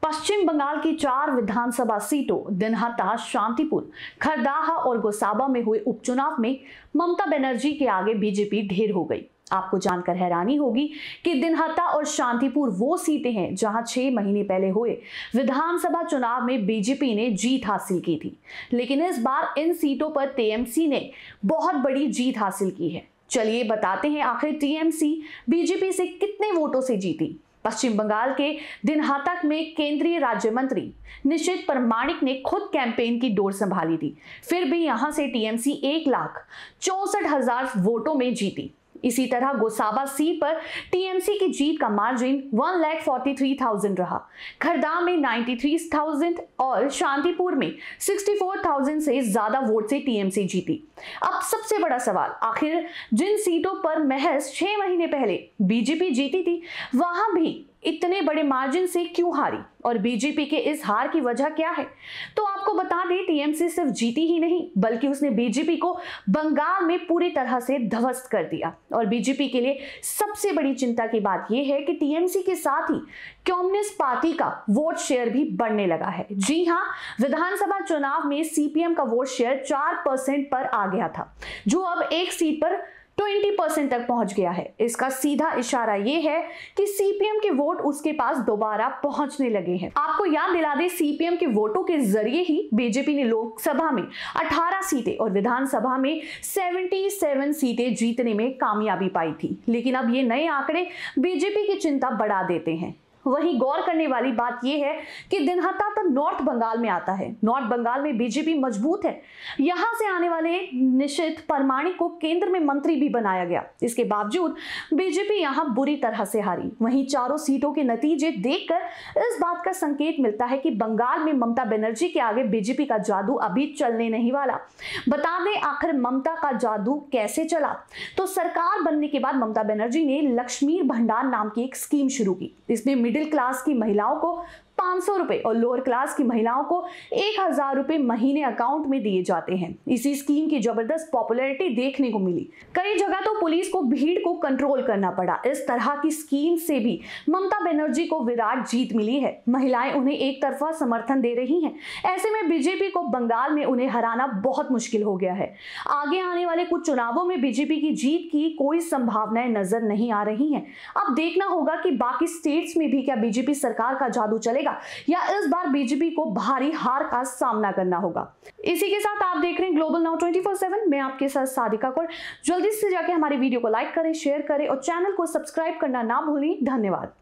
पश्चिम बंगाल की 4 विधानसभा सीटों दिनहाटा, शांतिपुर, खरदाहा और गोसाबा में हुए उपचुनाव में ममता बनर्जी के आगे बीजेपी ढेर हो गई। आपको जानकर हैरानी होगी कि दिनहाटा और शांतिपुर वो सीटें हैं जहां 6 महीने पहले हुए विधानसभा चुनाव में बीजेपी ने जीत हासिल की थी, लेकिन इस बार इन सीटों पर टीएमसी ने बहुत बड़ी जीत हासिल की है। चलिए बताते हैं आखिर टीएमसी बीजेपी से कितने वोटों से जीती। पश्चिम बंगाल के दिनहाटा में केंद्रीय राज्य मंत्री निशित परमाणिक ने खुद कैंपेन की डोर संभाली थी, फिर भी यहां से टीएमसी 1,64,000 वोटों में जीती। इसी तरह गोसाबा सीट पर टीएमसी की जीत का मार्जिन 1,43,000 रहा। खरदा में 93,000 और शांतिपुर में 64,000 से ज्यादा वोट से टीएमसी जीती। अब सबसे बड़ा सवाल, आखिर जिन सीटों पर महज 6 महीने पहले बीजेपी जीती थी, वहां भी इतने बड़े मार्जिन से क्यों हारी और बीजेपी के इस हार की वजह क्या है? तो आपको बता दें, टीएमसी सिर्फ जीती ही नहीं बल्कि उसने बीजेपी को बंगाल में पूरी तरह से ध्वस्त कर दिया। और बीजेपी के लिए सबसे बड़ी चिंता की बात यह है कि टीएमसी के साथ ही कम्युनिस्ट पार्टी का वोट शेयर भी बढ़ने लगा है। जी हां, विधानसभा चुनाव में सीपीएम का वोट शेयर 4% पर आ गया था, जो अब एक सीट पर 20% तक पहुंच गया है। इसका सीधा इशारा यह है कि सीपीएम के वोट उसके पास दोबारा पहुंचने लगे हैं। आपको याद दिला दें, सीपीएम के वोटों के जरिए ही बीजेपी ने लोकसभा में 18 सीटें और विधानसभा में 77 सीटें जीतने में कामयाबी पाई थी। लेकिन अब ये नए आंकड़े बीजेपी की चिंता बढ़ा देते हैं। वहीं गौर करने वाली बात यह है कि दिनहाटा तो नॉर्थ बंगाल में आता है। नॉर्थ बंगाल में बीजेपी मजबूत है। यहां से आने वाले निशित परमाणिक को केंद्र में मंत्री भी बनाया गया। इसके बावजूद बीजेपी यहां बुरी तरह से हारी। वहीं चारों सीटों के नतीजे देखकर इस बात का संकेत मिलता है कि बंगाल में ममता बनर्जी के आगे बीजेपी का जादू अभी चलने नहीं वाला। बता दें, आखिर ममता का जादू कैसे चला? तो सरकार बनने के बाद ममता बनर्जी ने लक्ष्मी भंडार नाम की एक स्कीम शुरू की। इसमें मिडिल क्लास की महिलाओं को 500 रुपए और लोअर क्लास की महिलाओं को 1,000 रुपए महीने अकाउंट में दिए जाते हैं। इसी स्कीम की जबरदस्त पॉपुलैरिटी देखने को मिली। कई जगह तो पुलिस को भीड़ को कंट्रोल करना पड़ा। इस तरह की स्कीम से भी ममता बनर्जी को विराट जीत मिली है। महिलाएं उन्हें एक तरफा समर्थन दे रही हैं। ऐसे में बीजेपी को बंगाल में उन्हें हराना बहुत मुश्किल हो गया है। आगे आने वाले कुछ चुनावों में बीजेपी की जीत की कोई संभावनाएं नजर नहीं आ रही हैं। अब देखना होगा कि बाकी स्टेट्स में भी क्या बीजेपी सरकार का जादू चलेगा या इस बार बीजेपी को भारी हार का सामना करना होगा। इसी के साथ आप देख रहे हैं ग्लोबल नाउ 24/7। मैं आपके साथ सादिका कौर। जल्दी से जाके हमारे वीडियो को लाइक करें, शेयर करें और चैनल को सब्सक्राइब करना ना भूलें। धन्यवाद।